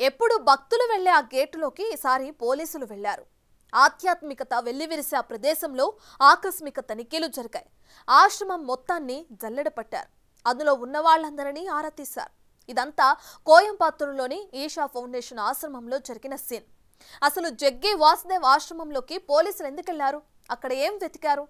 ఎప్పుడు భక్తులు వెళ్లే ఆ గేటులోకి ఈసారి పోలీసులు వెళ్లారు. ఆధ్యాత్మికత వెల్లివిరిసే ఆ ప్రదేశంలో ఆకస్మిక తనిఖీలు జరిగాయి. ఆశ్రమం మొత్తాన్ని జల్లెడపట్టారు. అందులో ఉన్న వాళ్ళందరినీ ఆరా తీశారు. ఇదంతా కోయంబత్తూరులోని ఈషా ఫౌండేషన్ ఆశ్రమంలో జరిగిన సీన్. అసలు జగ్గి వాసుదేవ్ ఆశ్రమంలోకి పోలీసులు ఎందుకు వెళ్లారు? అక్కడ ఏం వెతికారు?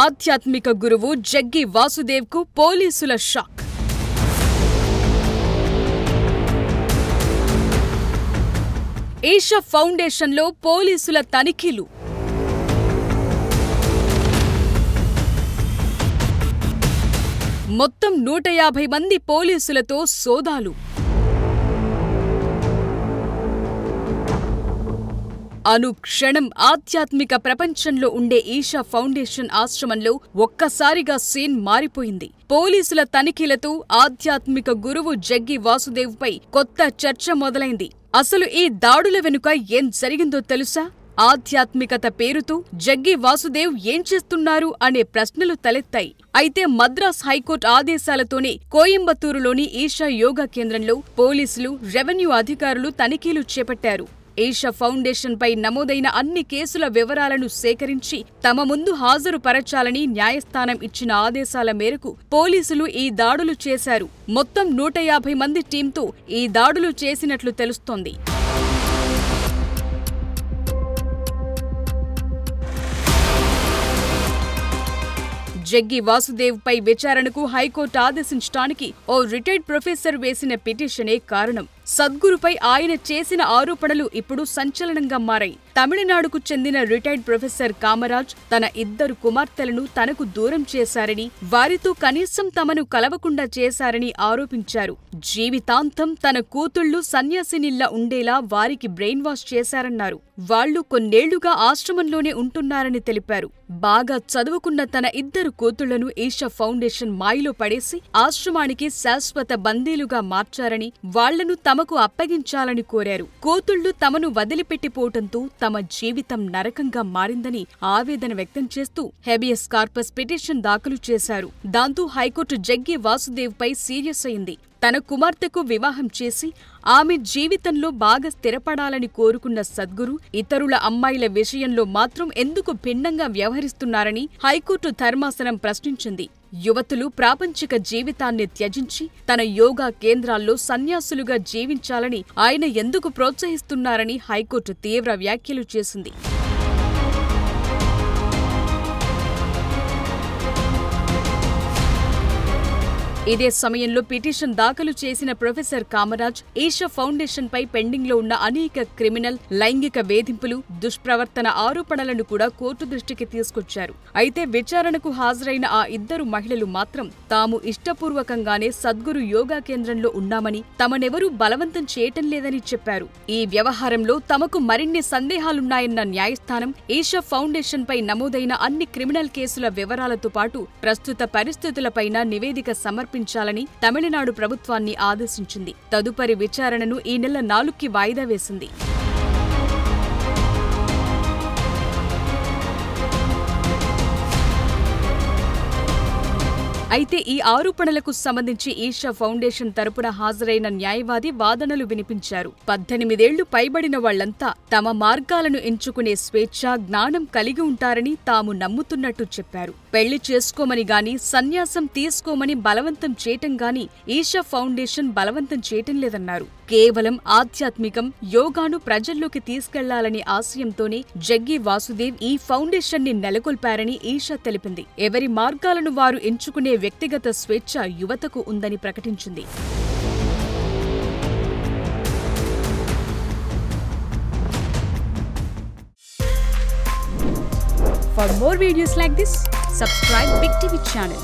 ఆధ్యాత్మిక గురువు జగ్గి వాసుదేవ్కు పోలీసుల షాక్. ఈషా ఫౌండేషన్లో పోలీసుల తనిఖీలు. మొత్తం 150 మంది పోలీసులతో సోదాలు. అనుక్షణం ఆధ్యాత్మిక ప్రపంచంలో ఉండే ఈషా ఫౌండేషన్ ఆశ్రమంలో ఒక్కసారిగా సీన్ మారిపోయింది. పోలీసుల తనిఖీలతో ఆధ్యాత్మిక గురువు జగ్గి వాసుదేవ్పై కొత్త చర్చ మొదలైంది. అసలు ఈ దాడుల వెనుక ఏం జరిగిందో తెలుసా? ఆధ్యాత్మికత పేరుతో జగ్గి వాసుదేవ్ ఏం చేస్తున్నారు అనే ప్రశ్నలు తలెత్తాయి. అయితే మద్రాస్ హైకోర్టు ఆదేశాలతోనే కోయంబత్తూరులోని ఈషా యోగా కేంద్రంలో పోలీసులు, రెవెన్యూ అధికారులు తనిఖీలు చేపట్టారు. ఈషా ఫౌండేషన్ పై నమోదైన అన్ని కేసుల వివరాలను సేకరించి తమ ముందు హాజరుపరచాలని న్యాయస్థానం ఇచ్చిన ఆదేశాల మేరకు పోలీసులు ఈ దాడులు చేశారు. మొత్తం 150 మంది టీంతో ఈ దాడులు చేసినట్లు తెలుస్తోంది. జగ్గి వాసుదేవ్ పై విచారణకు హైకోర్టు ఆదేశించడానికి ఓ రిటైర్డ్ ప్రొఫెసర్ వేసిన పిటిషనే కారణం. సద్గురుపై ఆయన చేసిన ఆరోపణలు ఇప్పుడు సంచలనంగా మారాయి. తమిళనాడుకు చెందిన రిటైర్డ్ ప్రొఫెసర్ కామరాజ్ తన 2 కుమార్తెలను తనకు దూరం చేశారని, వారితో కనీసం తమను కలవకుండా చేశారని ఆరోపించారు. జీవితాంతం తన కూతుళ్లు సన్యాసినిల్లా ఉండేలా వారికి బ్రెయిన్ వాష్ చేశారన్నారు. వాళ్లు కొన్నేళ్లుగా ఆశ్రమంలోనే ఉంటున్నారని తెలిపారు. బాగా చదువుకున్న తన 2 కూతుళ్లను ఈషా ఫౌండేషన్ మాయలో పడేసి ఆశ్రమానికి శాశ్వత బందీలుగా మార్చారని, వాళ్లను తమకు అప్పగించాలని కోరారు. కూతుళ్లు తమను వదిలిపెట్టిపోవటంతో తమ జీవితం నరకంగా మారిందని ఆవేదన వ్యక్తం చేస్తూ హెబియస్ కార్పస్ పిటిషన్ దాఖలు చేశారు. దాంతో హైకోర్టు జగ్గి వాసుదేవ్ పై సీరియస్ అయింది. తన కుమార్తెకు వివాహం చేసి ఆమె జీవితంలో బాగా స్థిరపడాలని కోరుకున్న సద్గురు ఇతరుల అమ్మాయిల విషయంలో మాత్రం ఎందుకు భిన్నంగా వ్యవహరిస్తున్నారని హైకోర్టు ధర్మాసనం ప్రశ్నించింది. యువతులు ప్రాపంచిక జీవితాన్ని త్యజించి తన యోగా కేంద్రాల్లో సన్యాసులుగా జీవించాలని ఆయన ఎందుకు ప్రోత్సహిస్తున్నారని హైకోర్టు తీవ్ర వ్యాఖ్యలు చేసింది. ఇదే సమయంలో పిటిషన్ దాఖలు చేసిన ప్రొఫెసర్ కామరాజ్ ఈషా ఫౌండేషన్ పై పెండింగ్ లో ఉన్న అనేక క్రిమినల్, లైంగిక వేధింపులు, దుష్ప్రవర్తన ఆరోపణలను కూడా కోర్టు దృష్టికి తీసుకొచ్చారు. అయితే విచారణకు హాజరైన ఆ 2 మహిళలు మాత్రం తాము ఇష్టపూర్వకంగానే సద్గురు యోగా కేంద్రంలో ఉన్నామని, తమనెవరూ బలవంతం చేయటం లేదని చెప్పారు. ఈ వ్యవహారంలో తమకు మరిన్ని సందేహాలున్నాయన్న న్యాయస్థానం ఈషా ఫౌండేషన్ పై నమోదైన అన్ని క్రిమినల్ కేసుల వివరాలతో పాటు ప్రస్తుత పరిస్థితులపైన నివేదిక సమర్పించాలని తమిళనాడు ప్రభుత్వాన్ని ఆదేశించింది. తదుపరి విచారణను ఈ నెల 4కి వాయిదా వేసింది. అయితే ఈ ఆరోపణలకు సంబంధించి ఈషా ఫౌండేషన్ తరపున హాజరైన న్యాయవాది వాదనలు వినిపించారు. 18 ఏళ్లు పైబడిన వాళ్లంతా తమ మార్గాలను ఎంచుకునే స్వేచ్ఛ, జ్ఞానం కలిగి ఉంటారని తాము నమ్ముతున్నట్టు చెప్పారు. పెళ్లి చేసుకోమని గాని, సన్యాసం తీసుకోమని బలవంతం చేయటం గాని ఈషా ఫౌండేషన్ బలవంతం చేయటం లేదన్నారు. కేవలం ఆధ్యాత్మికం, యోగాను ప్రజల్లోకి తీసుకెళ్లాలనే ఆశయంతోనే జగ్గి వాసుదేవ్ ఈ ఫౌండేషన్ ని నెలకొల్పారని ఈషా తెలిపింది. ఎవరి మార్గాలను వారు ఎంచుకునే వ్యక్తిగత స్వేచ్ఛ యువతకు ఉందని ప్రకటించింది. For more videos like this, subscribe Big TV channel.